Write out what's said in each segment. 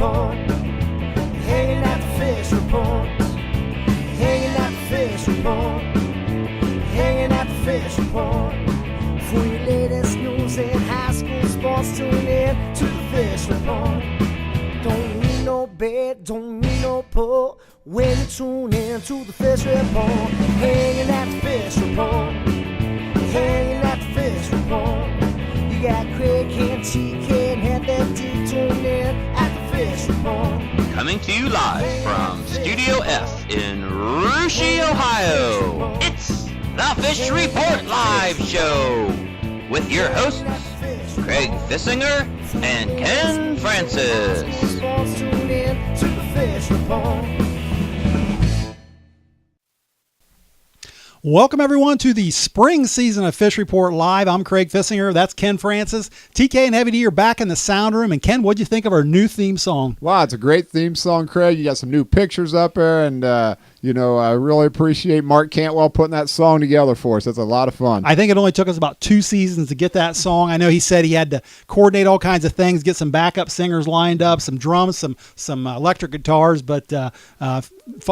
report. Hanging at the fish report. Hanging at the fish report. Hanging at the fish report. For your latest news in high school sports, tune in to the fish report. Don't need no bed, don't need no pull. When you tune in to the fish report. Hanging at the fish report. Hanging at the fish report. You got Craig and TK and Head Left to tune in at the fish report. Coming to you live from Studio F in Russia, Ohio. It's the Fish Report Live Show with your hosts, Craig Fissinger and Ken Francis. Tune in to the fish report. Welcome, everyone, to the spring season of Fish Report Live. I'm Craig Fissinger. That's Ken Francis. TK and Heavy D are back in the sound room. And, Ken, what'd you think of our new theme song? Wow, it's a great theme song, Craig. You got some new pictures up there, and, I really appreciate Mark Cantwell putting that song together for us. That's a lot of fun. I think it only took us about 2 seasons to get that song. I know he said he had to coordinate all kinds of things, get some backup singers lined up, some drums, some electric guitars, but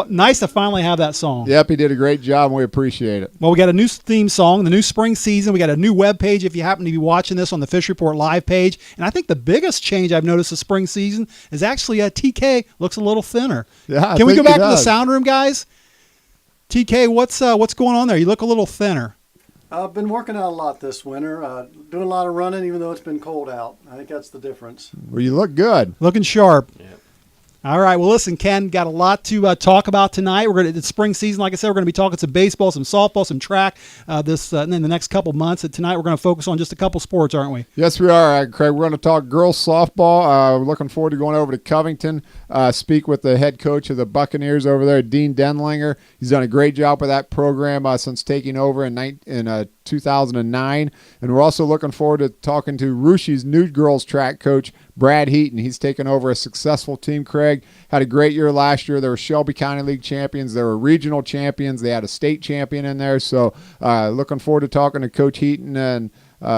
nice to finally have that song. Yep, he did a great job, and we appreciate it. Well, we got a new theme song, the new spring season. We got a new web page if you happen to be watching this on the Fish Report Live page. And I think the biggest change I've noticed this spring season is actually TK looks a little thinner. Yeah, Can we go back to the sound room, guys? TK, what's going on there? You look a little thinner. I've been working out a lot this winter, doing a lot of running, even though it's been cold out. I think that's the difference. Well, you look good. Looking sharp. Yep. All right. Well, listen, Ken, got a lot to talk about tonight. It's spring season. Like I said, we're going to be talking some baseball, some softball, some track in the next couple months. And tonight we're going to focus on just a couple sports, aren't we? Yes, we are, Craig. We're going to talk girls softball. We're looking forward to going over to Covington, speak with the head coach of the Buccaneers over there, Dean Denlinger. He's done a great job with that program since taking over in 2009. And we're also looking forward to talking to Rushie's new girls track coach, Brad Heaton. He's taken over a successful team, Craig. Had a great year last year. They were Shelby County League champions. They were regional champions. They had a state champion in there. So looking forward to talking to Coach Heaton and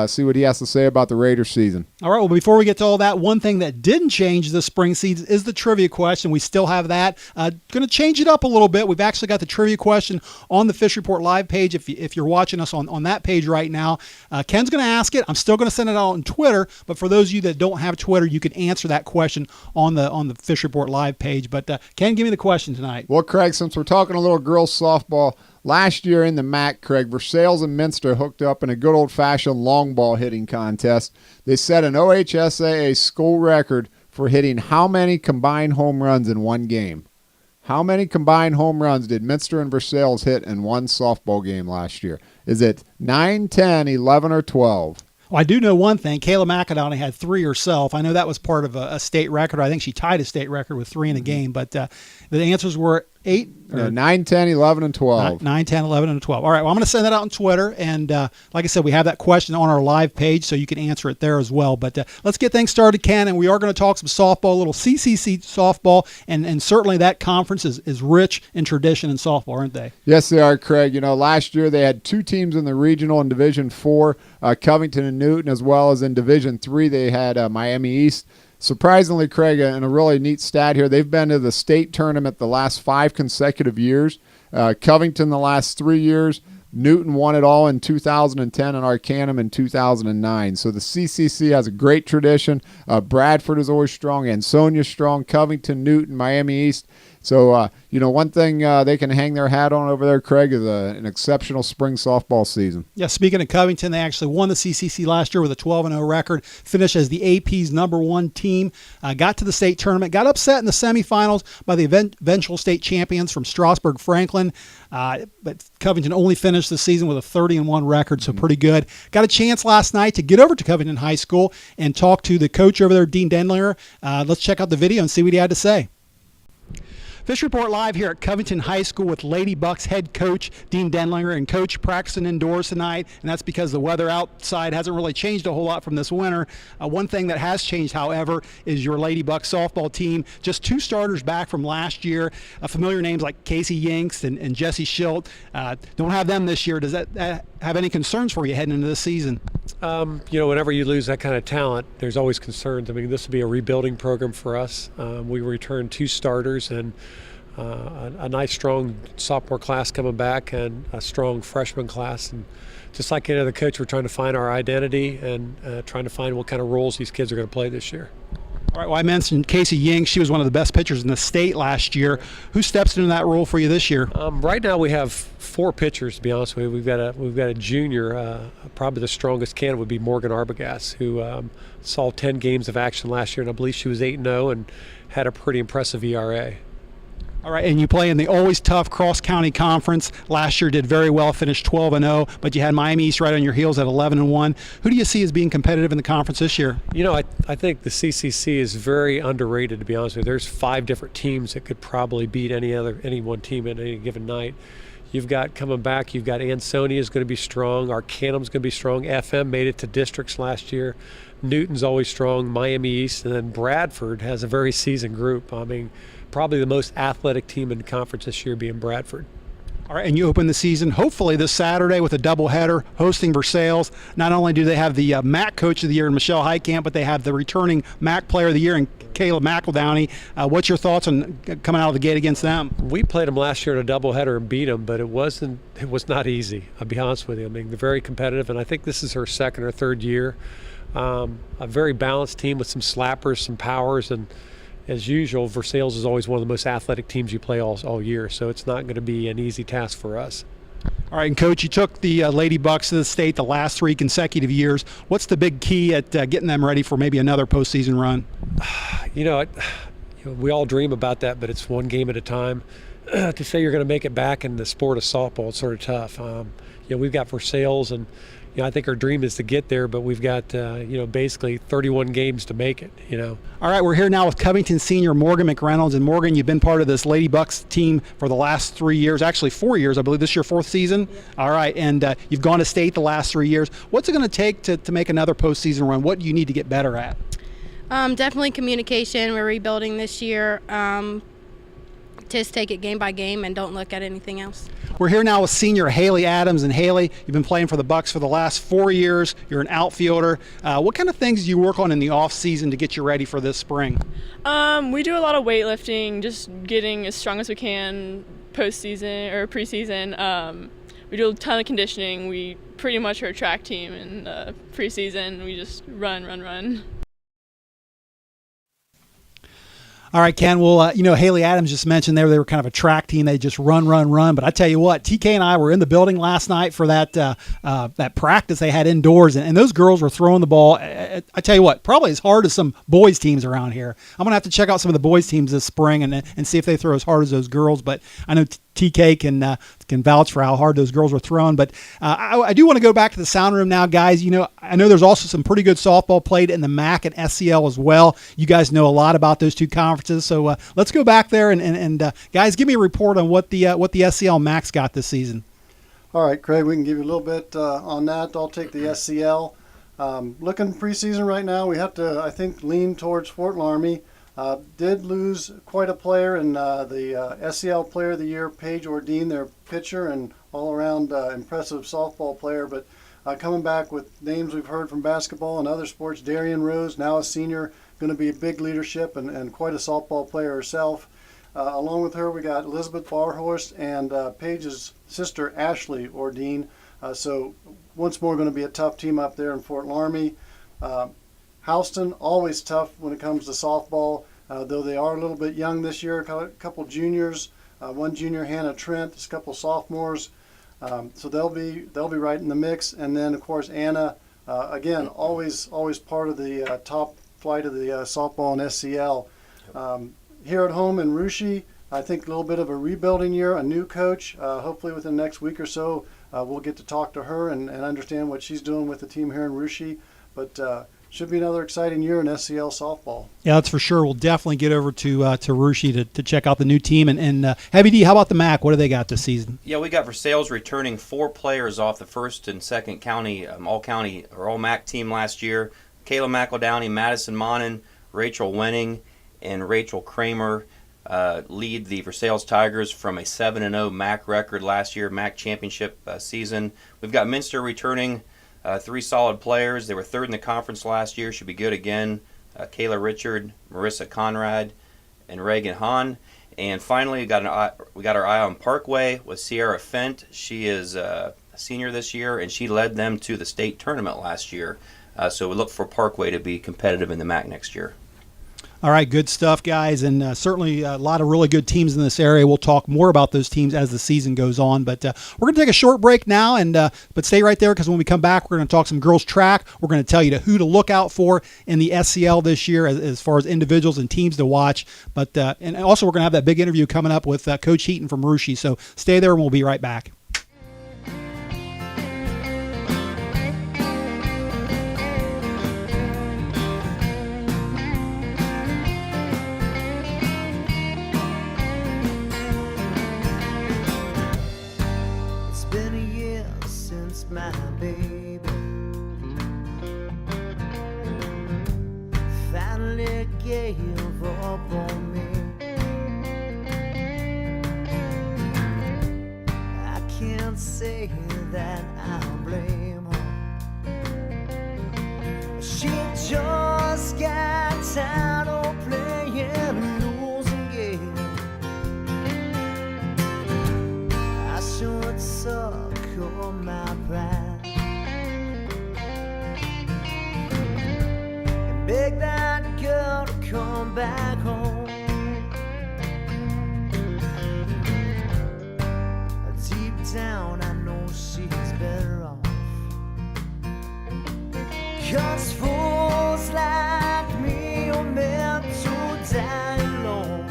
see what he has to say about the Raiders season. All right, well, before we get to all that, one thing that didn't change this spring season is the trivia question. We still have that. Going to change it up a little bit. We've actually got the trivia question on the Fish Report Live page if you're watching us on that page right now. Ken's going to ask it. I'm still going to send it out on Twitter, but for those of you that don't have Twitter, you can answer that question on the Fish Report Live page. But Ken, give me the question tonight. Well, Craig, since we're talking a little girls softball, last year in the MAC, Craig, Versailles and Minster hooked up in a good old-fashioned long ball hitting contest. They set an OHSAA school record for hitting how many combined home runs in one game? How many combined home runs did Minster and Versailles hit in one softball game last year? Is it 9, 10, 11, or 12? Well, I do know one thing. Kayla McAdonney had 3 herself. I know that was part of a state record. I think she tied a state record with 3 in a game, but the answers were 8? 9, 10, 11, and 12. 9, 10, 11, and 12. All right, well, I'm going to send that out on Twitter, and like I said, we have that question on our live page, so you can answer it there as well. But let's get things started, Ken, and we are going to talk some softball, a little CCC softball, and certainly that conference is rich in tradition in softball, aren't they? Yes, they are, Craig. Last year they had 2 teams in the regional in Division 4, Covington and Newton, as well as in Division 3 they had Miami East. Surprisingly, Craig, and a really neat stat here, they've been to the state tournament the last 5 consecutive years. Covington the last 3 years. Newton won it all in 2010 and Arcanum in 2009. So the CCC has a great tradition. Bradford is always strong. Ansonia's strong. Covington, Newton, Miami East. So, one thing they can hang their hat on over there, Craig, is an exceptional spring softball season. Yeah, speaking of Covington, they actually won the CCC last year with a 12-0 record, finished as the AP's #1 team, got to the state tournament, got upset in the semifinals by the eventual state champions from Strasburg-Franklin, but Covington only finished the season with a 30-1 record, so pretty good. Got a chance last night to get over to Covington High School and talk to the coach over there, Dean Denlinger. Let's check out the video and see what he had to say. Fish Report Live here at Covington High School with Lady Bucks head coach Dean Denlinger and coach practicing indoors tonight, and that's because the weather outside hasn't really changed a whole lot from this winter. One thing that has changed, however, is your Lady Bucks softball team. Just 2 starters back from last year. Familiar names like Casey Yinks and Jesse Schilt. Don't have them this year. Does that have any concerns for you heading into this season? Whenever you lose that kind of talent, there's always concerns. I mean, this will be a rebuilding program for us. We returned 2 starters and a nice, strong sophomore class coming back and a strong freshman class. And just like any other coach, we're trying to find our identity and trying to find what kind of roles these kids are going to play this year. All right, well, I mentioned Casey Ying. She was one of the best pitchers in the state last year. Who steps into that role for you this year? Right now we have 4 pitchers, to be honest with you. We've got a junior, probably the strongest candidate would be Morgan Arbogast, who saw 10 games of action last year, and I believe she was 8-0 and had a pretty impressive ERA. All right, and you play in the always tough cross-county conference. Last year did very well, finished 12-0, but you had Miami East right on your heels at 11-1. Who do you see as being competitive in the conference this year? I think the CCC is very underrated, to be honest with you. There's 5 different teams that could probably beat any one team at any given night. You've got coming back, you've got Ansonia is going to be strong, Arcanum's going to be strong, FM made it to districts last year, Newton's always strong, Miami East, and then Bradford has a very seasoned group. I mean, probably the most athletic team in the conference this year being Bradford. All right, and you open the season hopefully this Saturday with a doubleheader hosting Versailles. Not only do they have the MAC Coach of the Year in Michelle Heitkamp, but they have the returning MAC Player of the Year in Caleb McEldowney. What's your thoughts on coming out of the gate against them? We played them last year in a doubleheader and beat them, but it was not easy, I'll be honest with you. I mean, they're very competitive, and I think this is her 2nd or 3rd year. A very balanced team with some slappers, some powers, and as usual, Versailles is always one of the most athletic teams you play all year, so it's not going to be an easy task for us. All right, and Coach, you took the Lady Bucks to the state the last 3 consecutive years. What's the big key at getting them ready for maybe another postseason run? We all dream about that, but it's one game at a time. To say you're going to make it back in the sport of softball, it's sort of tough. We've got Versailles, and I think our dream is to get there, but we've got, basically 31 games to make it, All right, we're here now with Covington senior Morgan McReynolds. And Morgan, you've been part of this Lady Bucks team for the last 3 years, actually 4 years, I believe. This is your 4th season? Yeah. All right, and you've gone to state the last 3 years. What's it going to take to make another postseason run? What do you need to get better at? Definitely communication. We're rebuilding this year. Just take it game by game and don't look at anything else. We're here now with senior Haley Adams. And Haley, you've been playing for the Bucks for the last 4 years. You're an outfielder. What kind of things do you work on in the off season to get you ready for this spring? We do a lot of weightlifting, just getting as strong as we can postseason or preseason. We do a ton of conditioning. We pretty much are a track team in preseason. We just run. All right, Ken. Well, Haley Adams just mentioned they were kind of a track team. They just run. But I tell you what, TK and I were in the building last night for that practice they had indoors, and those girls were throwing the ball. I tell you what, probably as hard as some boys teams around here. I'm gonna have to check out some of the boys teams this spring and see if they throw as hard as those girls. But I know TK can vouch for how hard those girls were throwing. But I do want to go back to the sound room now, guys. I know there's also some pretty good softball played in the MAC and SCL as well. You guys know a lot about those 2 conferences, so let's go back there and guys, give me a report on what the SCL MAC's got this season. All right, Craig, we can give you a little bit on that. I'll take the SCL. Looking preseason right now, we have to, I think, lean towards Fort Laramie. Did lose quite a player in the SCL Player of the Year, Paige Ordine, their pitcher and all-around impressive softball player. But coming back with names we've heard from basketball and other sports, Darian Rose, now a senior, going to be a big leadership and quite a softball player herself. Along with her, we got Elizabeth Barhorst and Paige's sister, Ashley Ordine. So once more going to be a tough team up there in Fort Laramie. Houston, always tough when it comes to softball, though they are a little bit young this year. A couple juniors, one junior, Hannah Trent, a couple sophomores, so they'll be right in the mix. And then of course Anna, again, always part of the top flight of the softball and SCL. Here at home in Russia, I think a little bit of a rebuilding year, a new coach. Hopefully within the next week or so, we'll get to talk to her and understand what she's doing with the team here in Russia. But should be another exciting year in SCL softball. Yeah, that's for sure. We'll definitely get over to Rushi to check out the new team. And Heavy D, how about the MAC? What do they got this season? Yeah, we got Versailles returning 4 players off the first and second county, all-county or all-MAC team last year. Kayla McEldowney, Madison Monin, Rachel Wenning, and Rachel Kramer lead the Versailles Tigers from a 7-0 MAC record last year, MAC championship season. We've got Minster returning 3 solid players. They were 3rd in the conference last year. Should be good again. Kayla Richard, Marissa Conrad, and Reagan Hahn. And finally, we got our eye on Parkway with Sierra Fent. She is a senior this year, and she led them to the state tournament last year. So we look for Parkway to be competitive in the MAC next year. All right, good stuff, guys, and certainly a lot of really good teams in this area. We'll talk more about those teams as the season goes on, but we're going to take a short break now, and but stay right there because when we come back, we're going to talk some girls track. We're going to tell you who to look out for in the SCL this year as far as individuals and teams to watch, but and also we're going to have that big interview coming up with Coach Heaton from Rushi, so stay there and we'll be right back. My baby finally gave up on me. I can't say that I'll blame her. She just got tired of playing losing games. I should suck on my pride and beg that girl to come back home. Deep down I know she's better off, 'cause fools like me are meant to die alone.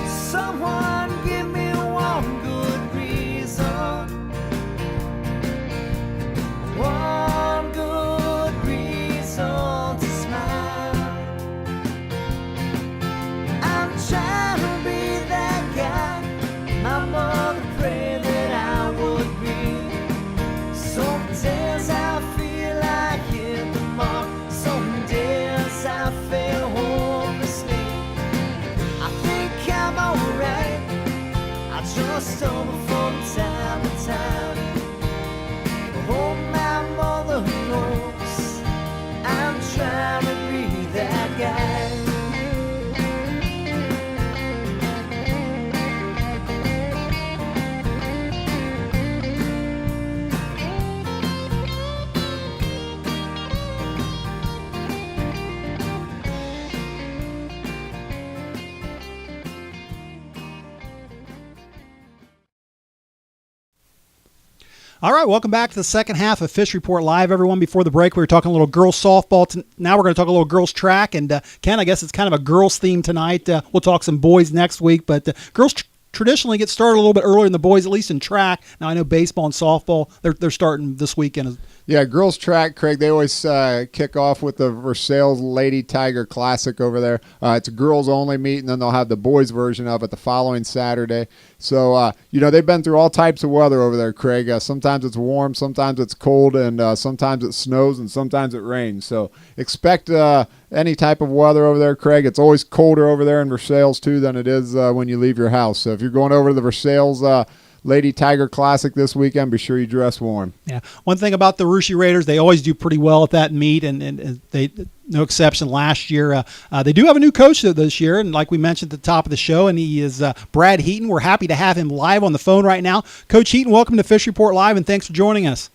Someone give me one good reason, one good reason to smile. I'm trying to be that guy my mother prayed that I would be. Some days I feel like hit the mark, some days I fail hopelessly. I think I'm alright, I just stumble from time to time. Oh, my mother knows I'm trying to be that guy. All right, welcome back to the second half of Fish Report Live, everyone. Before the break, we were talking a little girls softball. Now we're going to talk a little girls track. And Ken, I guess it's kind of a girls theme tonight. We'll talk some boys next week, but girls traditionally get started a little bit earlier than the boys, at least in track. Now I know baseball and softball, they're starting this weekend. Yeah, girls track, Craig, they always kick off with the Versailles Lady Tiger Classic over there. It's a girls-only meet, and then they'll have the boys version of it the following Saturday. So, they've been through all types of weather over there, Craig. Sometimes it's warm, sometimes it's cold, and sometimes it snows, and sometimes it rains. So expect any type of weather over there, Craig. It's always colder over there in Versailles, too, than it is when you leave your house. So if you're going over to the Versailles Lady Tiger Classic this weekend, be sure you dress warm. Yeah. One thing about the Rushi Raiders, they always do pretty well at that meet, and they no exception last year. They do have a new coach this year, and like we mentioned at the top of the show, and he is Brad Heaton. We're happy to have him live on the phone right now. Coach Heaton, welcome to Fish Report Live, and thanks for joining us.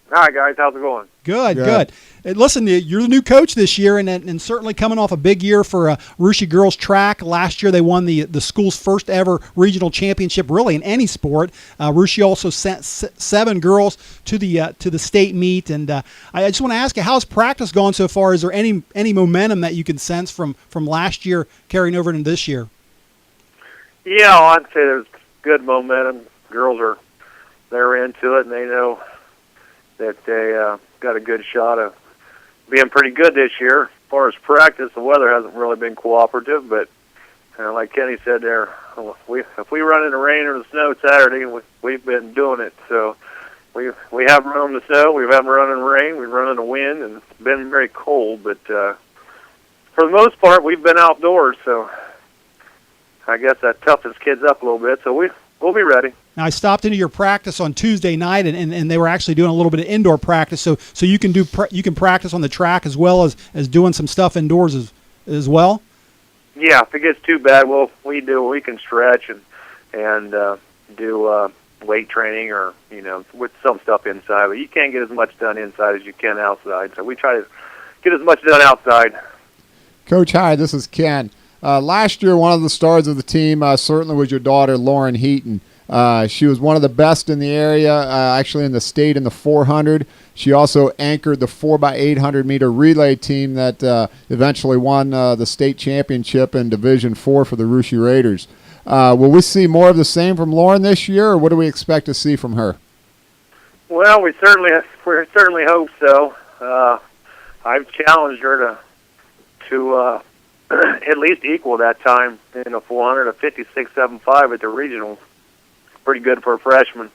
Hi, guys. How's it going? Good. And listen, you're the new coach this year, and certainly coming off a big year for Rushi girls track. Last year they won the school's first ever regional championship, really in any sport. Rushi also sent 7 girls to the state meet, and I just want to ask you, how's practice gone so far? Is there any momentum that you can sense from last year carrying over into this year? Yeah, I'd say there's good momentum. Girls they're into it, and they know that got a good shot of being pretty good this year. As far as practice, the weather hasn't really been cooperative, but like Kenny said there, if we run in the rain or the snow Saturday, we've been doing it. So we haven't run in the snow, we haven't run in the rain, we've run in the wind, and it's been very cold. But for the most part, we've been outdoors. So I guess that toughens kids up a little bit. So we'll be ready. Now, I stopped into your practice on Tuesday night, and they were actually doing a little bit of indoor practice. So you can you can practice on the track as well as doing some stuff indoors as well. Yeah, if it gets too bad, we can stretch and do weight training or with some stuff inside. But you can't get as much done inside as you can outside. So we try to get as much done outside. Coach, hi, this is Ken. Last year, one of the stars of the team certainly was your daughter, Lauren Heaton. She was one of the best in the area, actually in the state in the 400. She also anchored the 4x800 meter relay team that eventually won the state championship in Division 4 for the Russia Raiders. Will we see more of the same from Lauren this year, or what do we expect to see from her? Well, we certainly hope so. I've challenged her to at least equal that time in the 400, a 56.75 at the regionals. Pretty good for a freshman.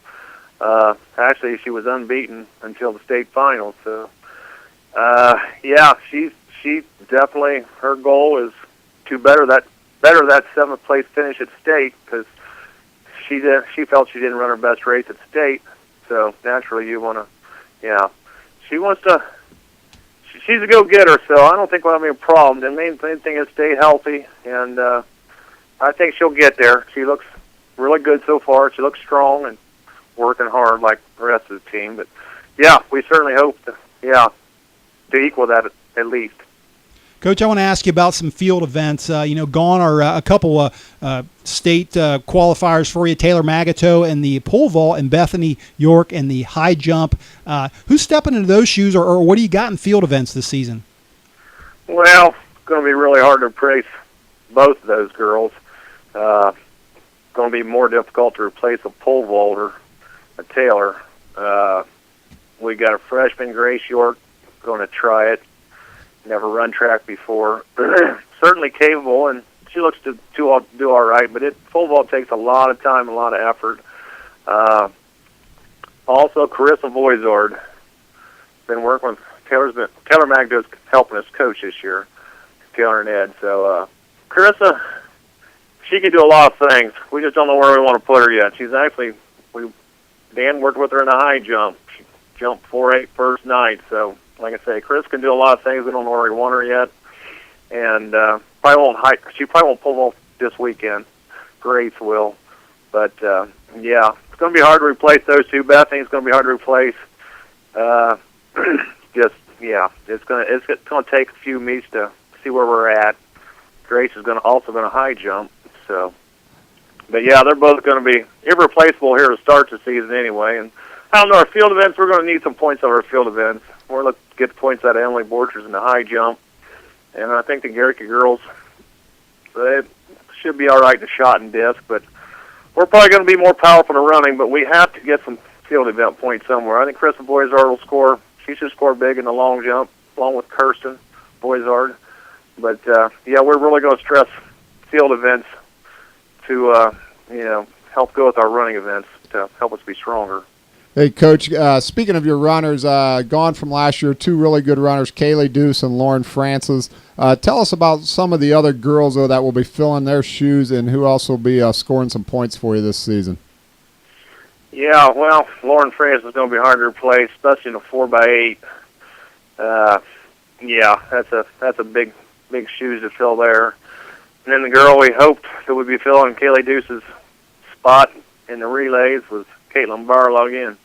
Actually, she was unbeaten until the state finals. So, yeah, she definitely, her goal is to better that seventh place finish at state, because she felt she didn't run her best race at state. So naturally, you want to, yeah, she wants to. She's a go-getter, so I don't think we'll have any problem. The main thing is stay healthy, and I think she'll get there. She looks really good so far. She looks strong and working hard like the rest of the team. But, yeah, we certainly hope to equal that at least. Coach, I want to ask you about some field events. Gone are a couple state qualifiers for you, Taylor Magato and the pole vault, and Bethany York and the high jump. Who's stepping into those shoes, or what do you got in field events this season? Well, it's going to be really hard to replace both of those girls. Going to be more difficult to replace a pole vaulter, a Taylor. We got a freshman, Grace York, going to try it. Never run track before. Certainly capable, and she looks to do all right, but pole vault takes a lot of time, a lot of effort. Also, Carissa Voizard. Been working with Taylor Magdo's helping us coach this year, Taylor and Ed. So Carissa, she can do a lot of things. We just don't know where we want to put her yet. She's actually, Dan worked with her in the high jump. She jumped 4.8 first night. So, like I say, Chris can do a lot of things. We don't know where we want her yet. And she probably won't pull vault this weekend. Grace will. But, yeah, it's going to be hard to replace those two. Bethany's going to be hard to replace. It's going to take a few meets to see where we're at. Grace is also going to high jump. So, but yeah, they're both going to be irreplaceable here to start the season anyway. And I don't know, our field events, we're going to need some points on our field events. We're looking to get the points out of Emily Borchers in the high jump. And I think the Garrick girls, they should be all right to shot and disc, but we're probably going to be more powerful in running, but we have to get some field event points somewhere. I think Kristen Boisard will score. She should score big in the long jump, along with Kirsten Boisard. But, yeah, we're really going to stress field events to, help go with our running events to help us be stronger. Hey, Coach, speaking of your runners, gone from last year, two really good runners, Kaylee Deuce and Lauren Francis. Tell us about some of the other girls, though, that will be filling their shoes and who else will be scoring some points for you this season. Yeah, well, Lauren Francis is going to be hard to replace, especially in a 4x8. Yeah, that's a big shoes to fill there. And then the girl we hoped that would be filling Kaylee Deuce's spot in the relays was Caitlin Barlow again.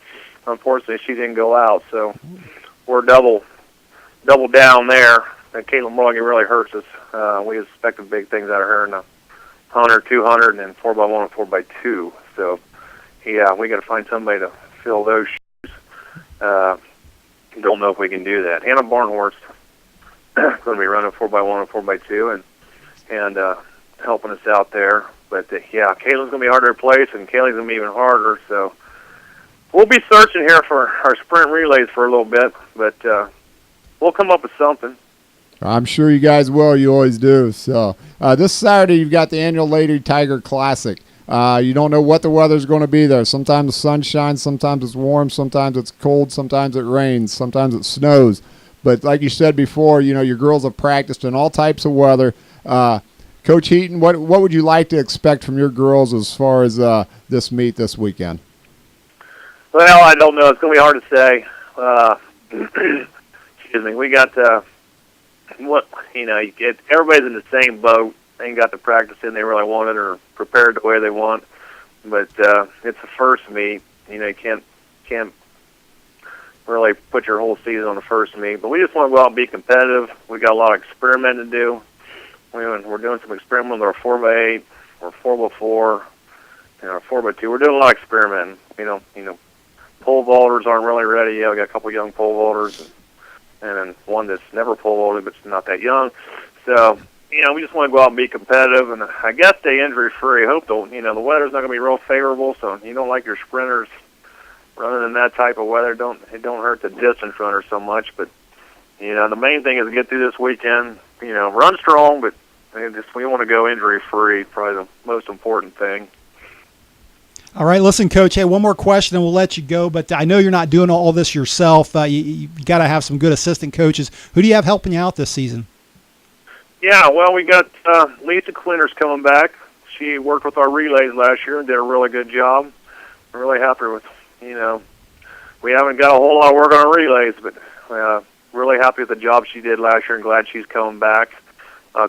Unfortunately, she didn't go out, so we're double down there. And Caitlin Barlow really hurts us. We expected big things out of her in the 100, 200, and then 4x1 and 4x2. So, yeah, we got to find somebody to fill those shoes. Don't know if we can do that. Hannah Barnhorst going to be running 4x1 and 4x2 and helping us out there. But, yeah, Caitlin's going to be hard to replace, and Kaylee's going to be even harder. So, we'll be searching here for our sprint relays for a little bit, but we'll come up with something. I'm sure you guys will. You always do. So this Saturday you've got the annual Lady Tiger Classic. You don't know what the weather's going to be there. Sometimes the sun shines, sometimes it's warm, sometimes it's cold, sometimes it rains, sometimes it snows. But like you said before, your girls have practiced in all types of weather. Coach Heaton, what would you like to expect from your girls as far as this meet this weekend? Well, I don't know. It's going to be hard to say. Excuse me. We got everybody's in the same boat. They ain't got the practice in they really wanted or prepared the way they want. But it's the first meet. You can't really put your whole season on the first meet. But we just want to go out and be competitive. We got a lot of experimenting to do. We're doing some experimenting with our 4x8 or 4x4 and our 4x2. We're doing a lot of experimenting. Pole vaulters aren't really ready yet. We got a couple young pole vaulters and then one that's never pole vaulted but's not that young. So, we just want to go out and be competitive, and I guess stay injury-free. Hope the weather's not going to be real favorable, so you don't like your sprinters running in that type of weather. It don't hurt the distance runner so much, but the main thing is to get through this weekend. Run strong, but we want to go injury-free. Probably the most important thing. All right, listen, Coach. Hey, one more question, and we'll let you go. But I know you're not doing all this yourself. You got to have some good assistant coaches. Who do you have helping you out this season? Yeah, well, we got Lisa Clinter's coming back. She worked with our relays last year and did a really good job. I'm really happy with, we haven't got a whole lot of work on our relays, but really happy with the job she did last year and glad she's coming back.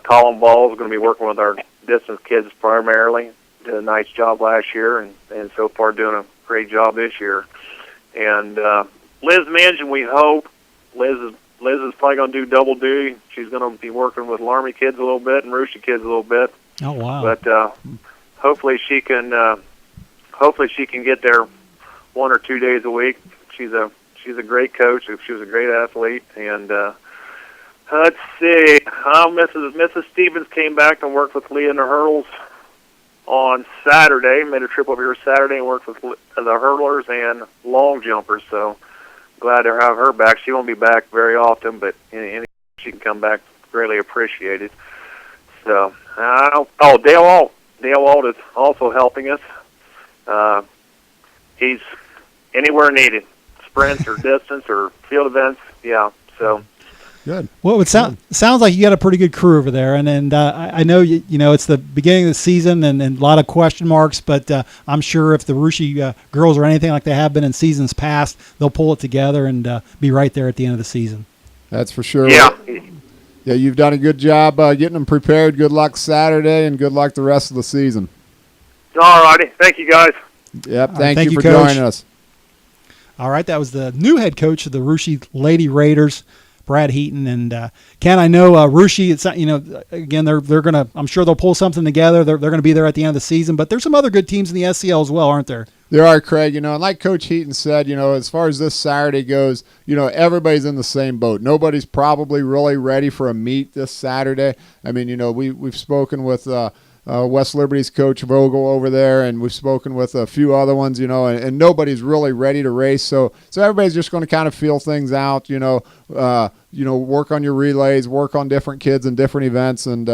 Colin Ball is going to be working with our distance kids primarily. Did a nice job last year and so far doing a great job this year. And Liz Manchin, we hope. Liz is probably going to do double duty. She's going to be working with Larmy kids a little bit and Russia kids a little bit. Oh, wow. But hopefully she can get there 1 or 2 days a week. She's a great coach. She was a great athlete. And let's see. Mrs. Stevens came back and worked with Leah in the hurdles on Saturday. Made a trip over here Saturday and worked with the hurdlers and long jumpers. So glad to have her back. She won't be back very often, but any she can come back, greatly appreciated. So, Dale Walt is also helping us. He's anywhere needed, sprints or distance or field events. Yeah, so. Good. Well, it sounds like you got a pretty good crew over there, and I know it's the beginning of the season and a lot of question marks, but I'm sure if the Russia girls are anything like they have been in seasons past, they'll pull it together and be right there at the end of the season. That's for sure. Yeah. Yeah, you've done a good job getting them prepared. Good luck Saturday, and good luck the rest of the season. All righty. Thank you, guys. Yep. Right, thank you for Coach. joining us. All right, that was the new head coach of the Russia Lady Raiders, Brad Heaton. And Ken, I know Russia, it's again, they're gonna, I'm sure they'll pull something together. They're gonna be there at the end of the season, but there's some other good teams in the SCL as well, aren't there? There are, Craig, and like Coach Heaton said, as far as this Saturday goes, everybody's in the same boat. Nobody's probably really ready for a meet this Saturday. I mean, we've spoken with West Liberty's Coach Vogel over there, and we've spoken with a few other ones, and nobody's really ready to race. So everybody's just going to kind of feel things out, work on your relays, work on different kids and different events, and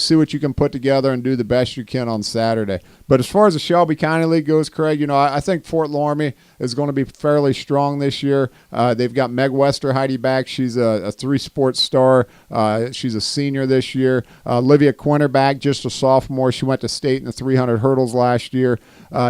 see what you can put together and do the best you can on Saturday. But as far as the Shelby County League goes, Craig, I think Fort Loramie is going to be fairly strong this year. They've got Meg Westerheide back. She's a three-sports star. She's a senior this year. Olivia Quinter back, just a sophomore. She went to state in the 300 hurdles last year.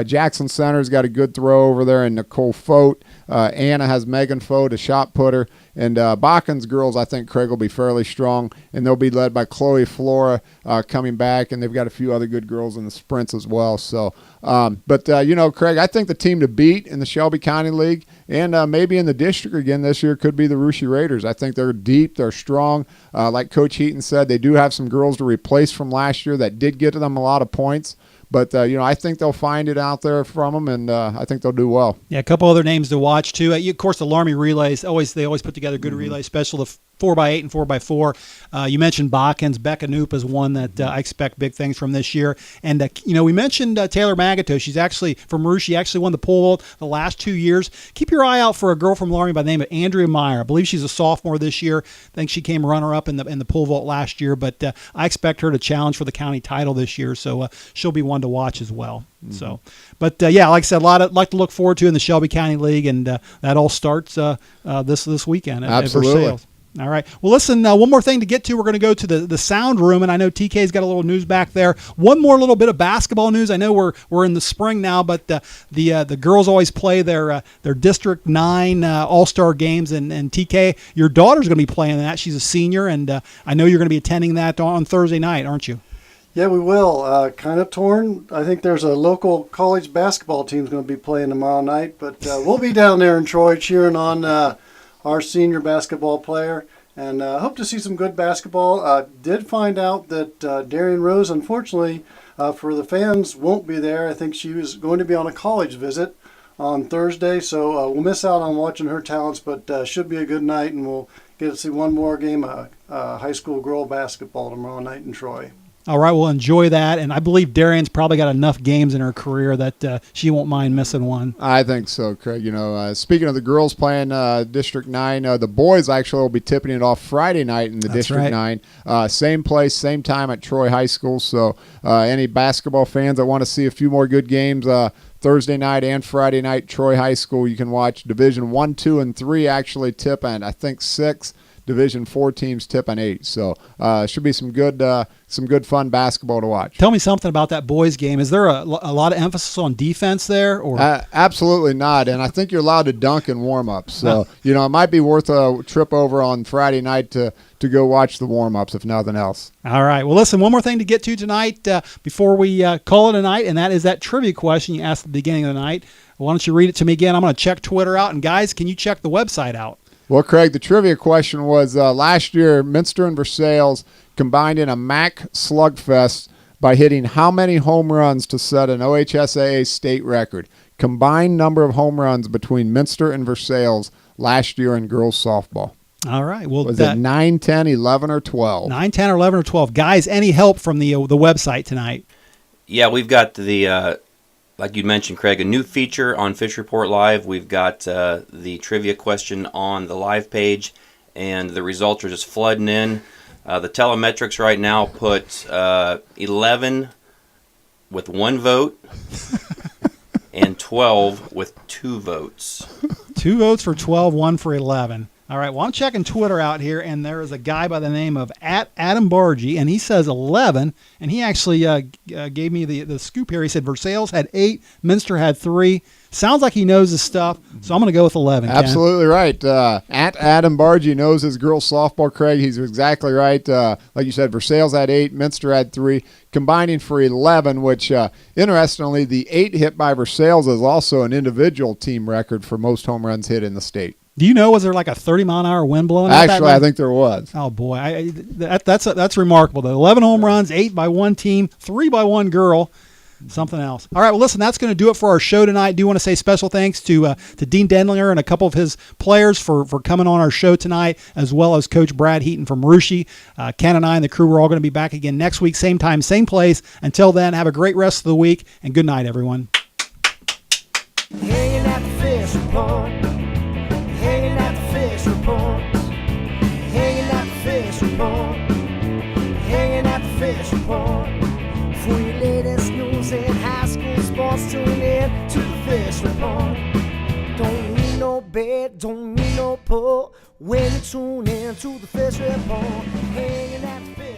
Jackson Center's got a good throw over there, and Nicole Fote. Anna has Megan Fote, a shot putter. And Bakken's girls, I think, Craig, will be fairly strong, and they'll be led by Chloe Flora coming back, and they've got a few other good girls in the sprints as well. So, Craig, I think the team to beat in the Shelby County League and maybe in the district again this year could be the Russia Raiders. I think they're deep, they're strong. Like Coach Heaton said, they do have some girls to replace from last year that did get to them a lot of points. But, I think they'll find it out there from them, and I think they'll do well. Yeah, a couple other names to watch, too. Of course, the Larmy relays, they always put together good relays, especially 4x8 and 4x4. You mentioned Botkins. Becca Knoop is one that I expect big things from this year. And, we mentioned Taylor Magato. She's actually from Rouge. She actually won the pole vault the last 2 years. Keep your eye out for a girl from Laramie by the name of Andrea Meyer. I believe she's a sophomore this year. I think she came runner-up in the pole vault last year, but I expect her to challenge for the county title this year, so she'll be one to watch as well. Mm-hmm. So, but like I said, a lot to look forward to in the Shelby County League, and that all starts this weekend at Versailles. All right. Well, listen, one more thing to get to. We're going to go to the sound room, and I know TK's got a little news back there. One more little bit of basketball news. I know we're in the spring now, but the girls always play their District 9 All-Star games, and TK, your daughter's going to be playing that. She's a senior, and I know you're going to be attending that on Thursday night, aren't you? Yeah, we will. Kind of torn. I think there's a local college basketball team's going to be playing tomorrow night, but we'll be down there in Troy cheering on our senior basketball player, and hope to see some good basketball. Did find out that Darian Rose, unfortunately, for the fans, won't be there. I think she was going to be on a college visit on Thursday, so we'll miss out on watching her talents, but should be a good night, and we'll get to see one more game of high school girl basketball tomorrow night in Troy. All right, we'll enjoy that, and I believe Darian's probably got enough games in her career that she won't mind missing one. I think so, Craig. Speaking of the girls playing District 9, the boys actually will be tipping it off Friday night in the District 9. Same place, same time at Troy High School, so any basketball fans that want to see a few more good games Thursday night and Friday night, Troy High School, you can watch Division 1, 2, and 3 actually tip, and I think 6. Division 4 teams tip on 8, so should be some good fun basketball to watch. Tell me something about that boys game. Is there a lot of emphasis on defense there? Or absolutely not, and I think you're allowed to dunk in warm-ups, so it might be worth a trip over on Friday night to go watch the warm-ups, if nothing else. All right, well, listen, one more thing to get to tonight before we call it a night, and that is that trivia question you asked at the beginning of the night. Why don't you read it to me again? I'm going to check Twitter out, and guys, can you check the website out? Well, Craig, the trivia question was last year, Minster and Versailles combined in a MAC slugfest by hitting how many home runs to set an OHSAA state record? Combined number of home runs between Minster and Versailles last year in girls softball. All right. Well, was it 9, 10, 11, or 12? 9, 10, or 11, or 12. Guys, any help from the website tonight? Yeah, we've got like you mentioned, Craig, a new feature on Fish Report Live. We've got the trivia question on the live page, and the results are just flooding in. The telemetrics right now put 11 with 1 vote and 12 with 2 votes. 2 votes for 12, 1 for 11. All right, well, I'm checking Twitter out here, and there is a guy by the name of @Adam Bargy, and he says 11, and he actually gave me the scoop here. He said Versailles had 8, Minster had 3. Sounds like he knows his stuff, so I'm going to go with 11. Absolutely right. @Adam Bargy knows his girls softball, Craig. He's exactly right. Like you said, Versailles had 8, Minster had 3, combining for 11, which, interestingly, the 8 hit by Versailles is also an individual team record for most home runs hit in the state. Do you know, was there like a 30-mile-an-hour wind blowing? Actually, I think there was. Oh, boy. That's remarkable, though. 11 home runs, 8 by one team, 3 by one girl. Something else. All right, well, listen, that's going to do it for our show tonight. I do want to say special thanks to Dean Denlinger and a couple of his players for coming on our show tonight, as well as Coach Brad Heaton from Rouge. Ken and I and the crew, we're all going to be back again next week, same time, same place. Until then, have a great rest of the week, and good night, everyone. Hanging at the fish report. Hanging at the fish report. Hanging at the fish report. Hanging at the fish report. For your latest news in high school sports, tune in to the fish report. Don't need no bed, don't need no pull. When you tune in to the fish report, hanging at the fish